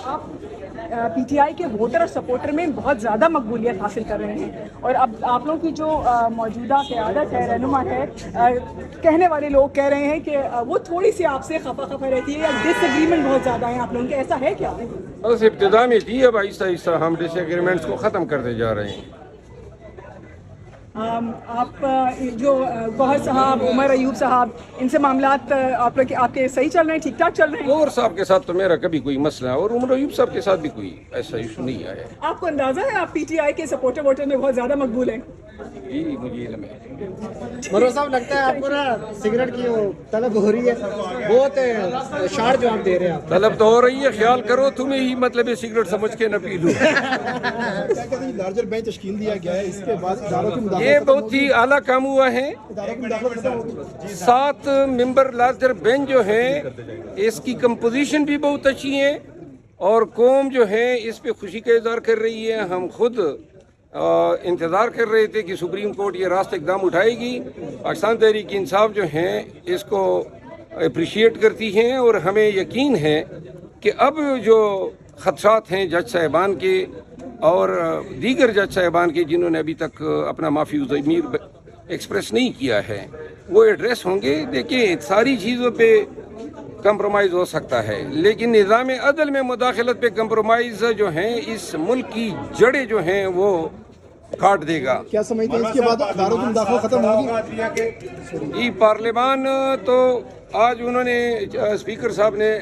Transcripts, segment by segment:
آپ P T I کے voter اور سپورٹر میں بہت زیادہ مقبولیت حاصل کر رہے ہیں، اور اب آپ لوگوں کی جو موجودہ قیادت ہے، رہنما ہے، کہنے والے لوگ کہہ رہے ہیں کہ وہ تھوڑی سی آپ سے خفا رہتی ہے یا ڈس ایگریمنٹ بہت زیادہ ہیں آپ لوگوں کے، ایسا ہے کیا؟ بس ابتدا میں تھی، اب آہستہ آہستہ ہم ڈس ایگریمنٹس کو ختم کرتے جا رہے ہیں۔ آپ جو گوہر صاحب، عمر ایوب صاحب، ان سے معاملات آپ کے صحیح چل رہے ہیں، ٹھیک ٹھاک چل رہے ہیں؟ گوہر صاحب کے ساتھ تو میرا کبھی کوئی مسئلہ ہے، اور عمر ایوب صاحب کے ساتھ بھی کوئی ایسا ایشو نہیں آیا ہے۔ آپ کو اندازہ ہے آپ پی ٹی آئی کے سپورٹر ووٹر میں بہت زیادہ مقبول ہیں؟ جی مجھے علم ہے۔ مروت صاحب، لگتا ہے آپ کو نا سگریٹ کی طلب ہو رہی ہے، بہت شارٹ جواب دے رہے ہیں آپ۔ طلب تو ہو رہی ہے، خیال کرو تمہیں ہی مطلب ہے سگریٹ سمجھ کے نہ پی لوں۔ لارجر بینچ تشکیل دیا گیا ہے، اس کے بعد اداروں کی مداخلت یہ بہت ہی اعلیٰ کام ہوا ہے۔ اداروں کی مداخلت ختم ہوگی۔ 7 ممبر لارجر بینچ جو ہیں، اس کی کمپوزیشن بھی بہت اچھی ہے، اور قوم جو ہے اس پہ خوشی کا اظہار کر رہی ہے۔ ہم خود انتظار کر رہے تھے کہ سپریم کورٹ یہ راست اقدام اٹھائے گی۔ پاکستان تحریک انصاف جو ہیں اس کو اپریشیٹ کرتی ہیں، اور ہمیں یقین ہے کہ اب جو خدشات ہیں جج صاحبان کے اور دیگر جج صاحبان کے، جنہوں نے ابھی تک اپنا معافی ضمیر ایکسپریس نہیں کیا ہے، وہ ایڈریس ہوں گے۔ دیکھیں، ساری چیزوں پہ کمپرومائز ہو سکتا ہے، لیکن نظام عدل میں مداخلت پہ کمپرومائز جو ہیں اس ملک کی جڑیں جو ہیں وہ کاٹ دے گا۔ کیا سمجھتے ہیں اس کے بعد اداروں کی مداخلت ختم ہوگی؟ جی، پارلیمان تو آج انہوں نے اسپیکر صاحب نے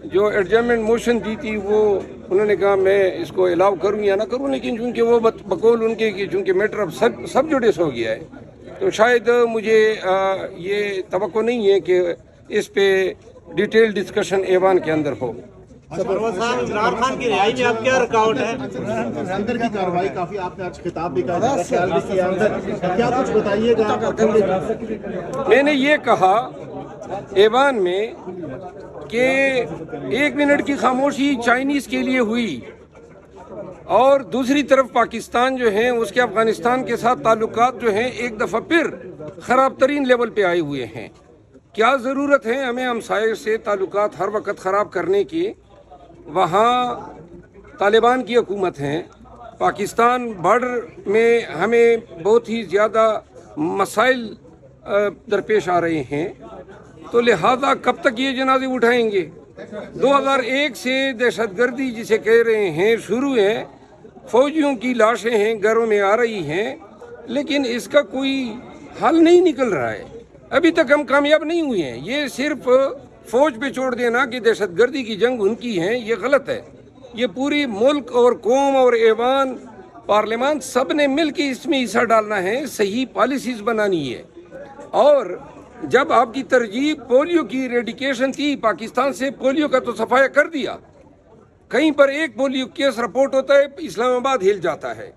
جو ایڈجرنمنٹ موشن دی تھی، وہ انہوں نے کہا میں اس کو الاؤ کروں یا نہ کروں، لیکن چونکہ وہ بقول ان کے کہ چونکہ میٹر اب سب جوڈس ہو گیا ہے، تو شاید مجھے یہ توقع نہیں ہے کہ اس پہ ڈیٹیل ڈسکشن ایوان کے اندر ہو۔ مروت صاحب، عمران خان کی رہائی میں اب کیا رکاوٹ ہے؟ اندر کی کارروائی کافی، آپ نے آج خطاب بھی کہا، خیال بھی کیا اندر، کیا کچھ بتائیے گا؟ میں نے یہ کہا ایوان میں کہ 1 منٹ کی خاموشی چائنیز کے لیے ہوئی، اور دوسری طرف پاکستان جو ہیں اس کے افغانستان کے ساتھ تعلقات جو ہیں ایک دفعہ پھر خراب ترین لیول پہ آئے ہوئے ہیں۔ کیا ضرورت ہے ہمیں ہمسائے سے تعلقات ہر وقت خراب کرنے کی؟ وہاں طالبان کی حکومت ہے، پاکستان بارڈر میں ہمیں بہت ہی زیادہ مسائل درپیش آ رہے ہیں، تو لہذا کب تک یہ جنازے اٹھائیں گے؟ 2001 سے دہشت گردی جسے کہہ رہے ہیں شروع ہے، فوجیوں کی لاشیں ہیں گھروں میں آ رہی ہیں، لیکن اس کا کوئی حل نہیں نکل رہا ہے۔ ابھی تک ہم کامیاب نہیں ہوئے ہیں۔ یہ صرف فوج پہ چھوڑ دینا کہ دہشت گردی کی جنگ ان کی ہے، یہ غلط ہے۔ یہ پوری ملک اور قوم اور ایوان، پارلیمان، سب نے مل کے اس میں حصہ ڈالنا ہے، صحیح پالیسیز بنانی ہے۔ اور جب آپ کی ترجیح پولیو کی ریڈیکیشن تھی، پاکستان سے پولیو کا تو صفایا کر دیا، کہیں پر ایک پولیو کیس رپورٹ ہوتا ہے اسلام آباد ہل جاتا ہے،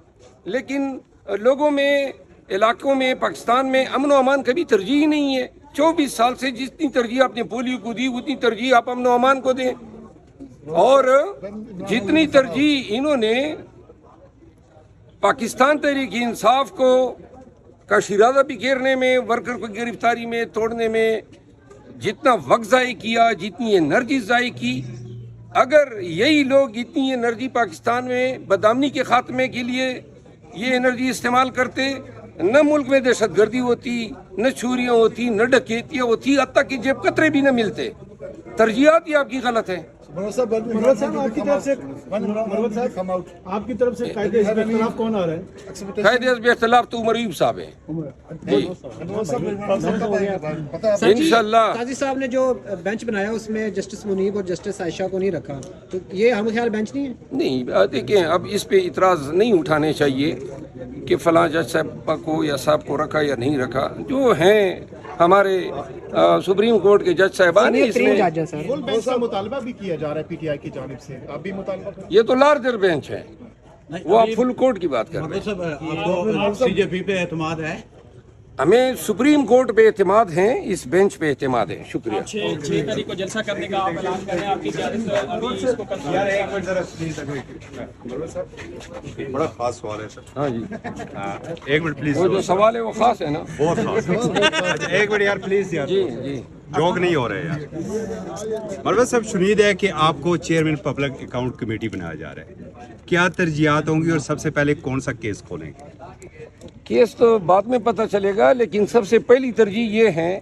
لیکن لوگوں میں، علاقوں میں، پاکستان میں امن و امان کبھی ترجیح نہیں ہے۔ 24 سال سے جتنی ترجیح آپ نے پولیو کو دی، اتنی ترجیح آپ امن و امان کو دیں، اور جتنی ترجیح انہوں نے پاکستان تحریک انصاف کو کا شیرازہ بکھیرنے میں، ورکر کو گرفتاری میں، توڑنے میں جتنا وقت ضائع کیا، جتنی انرجی ضائع کی، اگر یہی لوگ اتنی انرجی پاکستان میں بدامنی کے خاتمے کے لیے یہ انرجی استعمال کرتے، نہ ملک میں دہشت گردی ہوتی، نہ چوریاں ہوتی، نہ ڈکیتیاں ہوتی، حتیٰ کہ جیب قطرے بھی نہ ملتے۔ ترجیحات ہی آپ کی غلط ہیں۔ مروت صاحب، آپ کی طرف سے قائد حزب اختلاف کون آ رہا ہے؟ قائد حزب اختلاف تو عمر ایوب صاحب ہیں جی، انشاءاللہ۔ قاضی صاحب نے جو بینچ بنایا اس میں جسٹس منیب اور جسٹس عائشہ کو نہیں رکھا، تو یہ ہم خیال بینچ نہیں ہے؟ نہیں، دیکھیں، اب اس پہ اعتراض نہیں اٹھانے چاہیے کہ فلاں جج صاحب کو یا صاحب کو رکھا یا نہیں رکھا۔ جو ہیں ہمارے سپریم کورٹ کے جج صاحبان، اس میں فل بینچ کا مطالبہ بھی کیا جا رہا ہے پی ٹی آئی کی جانب سے، آپ بھی مطالبہ کریں؟ یہ تو لارجر بینچ ہے، وہ آپ فل کورٹ کی بات کر رہے ہیں۔ صاحب، آپ کو سی جے پی پہ اعتماد ہے؟ हमें सुप्रीम कोर्ट पे एतमाद है, इस बेंच पे एतमाद है। शुक्रिया। 6 तारीख को जलसा करने का आप ऐलान करें, आपकी क़यादत अभी इसको यार एक मिनट जरा प्लीज बड़ा खास सवाल है सर। हाँ जी, एक मिनट प्लीज। वो जो सवाल है वो खास है ना। बहुत खास। अच्छा एक मिनट यार प्लीज यार। जी जी, जोक नहीं हो रहे यार। मरवत साहब, सुनीद है कि आपको चेयरमैन पब्लिक अकाउंट कमेटी बनाया जा रहा है, क्या तरजीहात होंगी और सबसे पहले कौन सा केस खोलेंगे? केस तो बाद में पता चलेगा, लेकिन सबसे पहली तरजीह ये है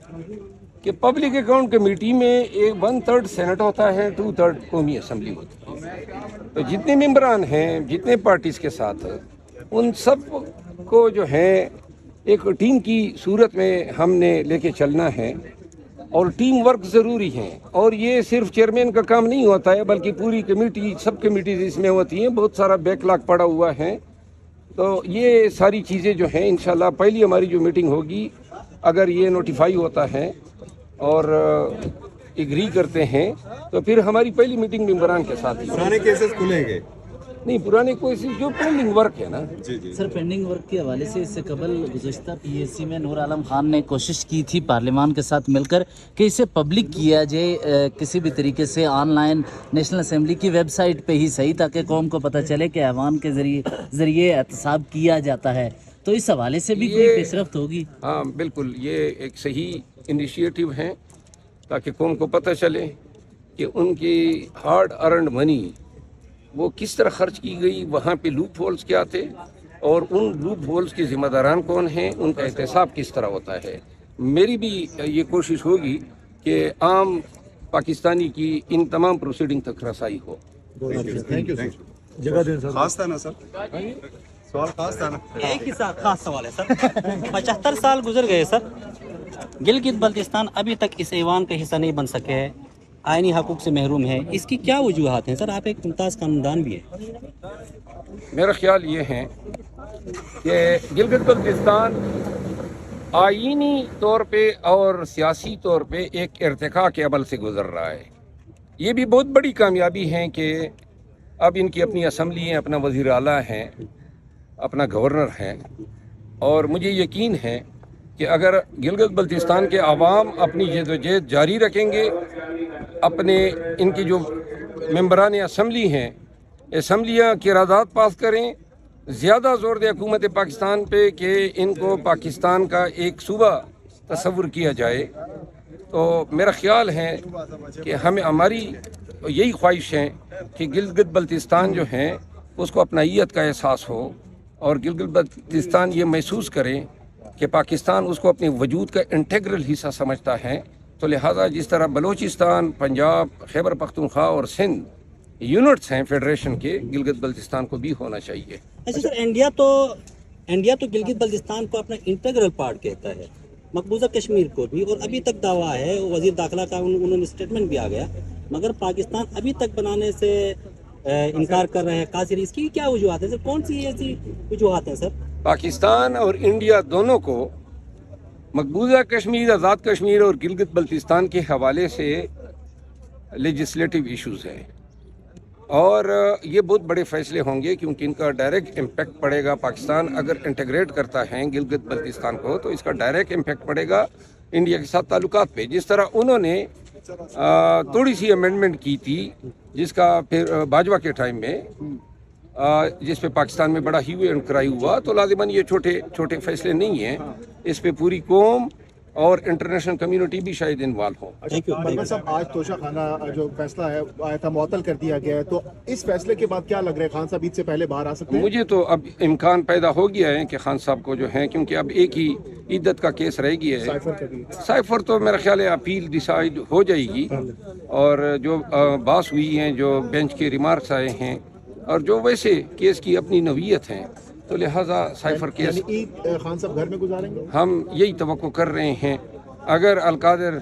कि पब्लिक अकाउंट कमेटी में एक 1/3 सेनेट होता है, 2/3 कौमी असम्बली होती है। तो जितने मेंबरान हैं, जितने पार्टीज के साथ, उन सब को जो है एक टीम की सूरत में हमने लेके चलना है और टीम वर्क ज़रूरी है। और ये सिर्फ चेयरमैन का काम नहीं होता है, बल्कि पूरी कमेटी, सब कमेटीज इसमें होती हैं। बहुत सारा बैकलॉग पड़ा हुआ है। तो ये सारी चीज़ें जो हैं, इंशाल्लाह पहली हमारी जो मीटिंग होगी, अगर ये नोटिफाई होता है और एग्री करते हैं, तो फिर हमारी पहली मीटिंग मेंबरान के साथ ही। पुराने केसेस खुलेंगे? नहीं, पुराने कोई जो पेंडिंग वर्क है ना। जी जी सर, पेंडिंग वर्क के हवाले से इससे कबल गुज़श्ता PAC में नूर आलम खान ने कोशिश की थी पार्लियामान के साथ मिलकर कि इसे पब्लिक किया जाए किसी भी तरीके से, ऑनलाइन नेशनल असेंबली की वेबसाइट पे ही सही, ताकि कौम को पता चले कि ऐवान के ज़रिए एहतसाब किया जाता है। तो इस हवाले से भी कोई पेशरफ्त होगी? हाँ बिल्कुल, ये एक सही इनिशिएटिव है, ताकि कौम को पता चले कि उनकी हार्ड अर्नड मनी वो किस तरह खर्च की गई, वहाँ पे लूप होल्स क्या थे और उन लूप होल्स के ज़िम्मेदारान कौन हैं, उनका एहतसाब किस तरह होता है। मेरी भी ये कोशिश होगी कि आम पाकिस्तानी की इन तमाम प्रोसीडिंग तक रसाई हो। Thank you sir. जगह दें सर। खास था ना सर? सवाल खास था ना? एक ही खास सवाल है सर। 75 साल गुजर गए सर, गिलगित बल्तिस्तान अभी तक इस ऐवान का हिस्सा नहीं बन सके है, आईनी हकूक से महरूम है। इसकी क्या वजूहात हैं सर? आप एक मुमताज़ कानूनदान भी हैं। मेरा ख्याल ये है कि गिलगित बल्तिस्तान आईनी तौर पे और सियासी तौर पे एक इर्तिका के अमल से गुजर रहा है। ये भी बहुत बड़ी कामयाबी है कि अब इनकी अपनी असम्बली है, अपना वज़ीर आला है, अपना गवर्नर है। और मुझे यकीन है कि अगर गिलगित बल्तिस्तान के अवाम अपनी जद्दोजहद जारी रखेंगे, अपने इनकी जो मेंबरान असम्बली हैं, असम्बलियाँ क़रारदाद पास करें, ज़्यादा ज़ोर दे हुकूमत पाकिस्तान पे कि इनको पाकिस्तान का एक सूबा तस्वुर किया जाए, तो मेरा ख्याल है कि हमारी यही ख्वाहिश है कि गिलगित बल्तिस्तान जो है उसको अपनाइयत का एहसास हो और गिलगित बल्तिस्तान ये महसूस करें कि पाकिस्तान उसको अपने वजूद का इंटेग्रल हिस्सा समझता है। तो लिहाजा जिस तरह बलूचिस्तान, पंजाब, खैबर पख्तूनख्वा और सिंध यूनिट्स हैं फेडरेशन के, गिलगित बल्तिस्तान को भी होना चाहिए। अच्छा सर, इंडिया तो गिलगित बल्तिस्तान को अपना इंटीग्रल पार्ट कहता है, मकबूजा कश्मीर को भी, और अभी तक दावा है, वजीर दाखिला का उन्होंने स्टेटमेंट भी आ गया, मगर पाकिस्तान अभी तक बनाने से इनकार कर रहे हैं। कासिर, इसकी क्या वजूहत है सर? कौन सी ऐसी वजूहत है सर? पाकिस्तान और इंडिया दोनों को मकबूजा कश्मीर, आज़ाद कश्मीर और गिलगित बल्तिस्तान के हवाले से लेजिस्लेटिव इश्यूज़ हैं और ये बहुत बड़े फैसले होंगे, क्योंकि इनका डायरेक्ट इम्पैक्ट पड़ेगा। पाकिस्तान अगर इंटीग्रेट करता है गिलगित बल्तिस्तान को, तो इसका डायरेक्ट इम्पैक्ट पड़ेगा इंडिया के साथ ताल्लुकात पे। जिस तरह उन्होंने थोड़ी सी अमेंडमेंट की थी, जिसका फिर बाजवा के टाइम में जिस पे पाकिस्तान में बड़ा ह्यू एंड क्राई हुआ, तो लाजिमन ये छोटे छोटे फैसले नहीं हैं, इस पे पूरी कौम और इंटरनेशनल कम्युनिटी भी शायद इन्वॉल्व हो। मरवत साहब, आज तोशा खाना जो फैसला है आया था मुअत्तल कर दिया गया है, तो इस फैसले के बाद क्या लग रहा है, खान साहब ईद से पहले बाहर आ सकते हैं? मुझे तो अब इम्कान पैदा हो गया है कि खान साहब को जो है, क्योंकि अब एक ही इद्दत का केस रह गया है। साइफर तो मेरा ख्याल है अपील डिसाइड हो जाएगी, और जो बात हुई हैं, जो बेंच के रिमार्क्स आए हैं, और जो वैसे केस की अपनी नवीयत है, तो लिहाजा साइफर केस ईद खान साहब घर में गुजारेंगे। हम यही तवक्को कर रहे हैं, अगर अलकादर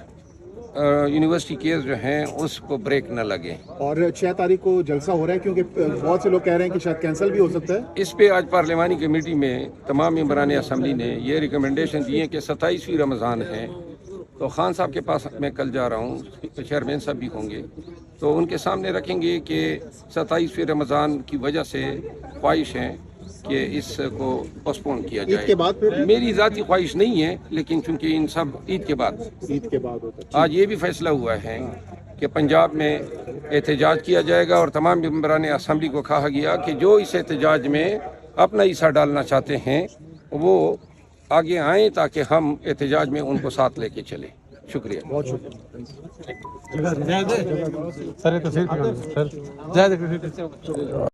यूनिवर्सिटी केस जो हैं उसको ब्रेक न लगे। और 6 तारीख को जलसा हो रहा है, क्योंकि बहुत से लोग कह रहे हैं कि शायद कैंसिल भी हो सकता है। इस पे आज पार्लिमानी कमेटी में तमाम मेंबरान असम्बली ने ये रिकमेंडेशन दिए कि 27वीं रमज़ान है, तो खान साहब के पास मैं कल जा रहा हूँ, चेयरमैन साहब भी होंगे, तो उनके सामने रखेंगे कि 27वीं रमज़ान की वजह से ख्वाहिश है کہ اس کو پوسٹپون کیا ईद के جائے. बाद फिर میری ذاتی خواہش نہیں ہے, لیکن چونکہ ان سب عید کے بعد ईद के बाद होता है. آج یہ بھی فیصلہ ہوا ہے کہ پنجاب میں احتجاج کیا جائے گا, اور تمام ممبران اسمبلی کو کہا گیا کہ جو اس احتجاج میں اپنا حصہ ڈالنا چاہتے ہیں وہ آگے آئیں تاکہ ہم احتجاج میں ان کو ساتھ لے کے چلیں. شکریہ. बहुत शुक्रिया.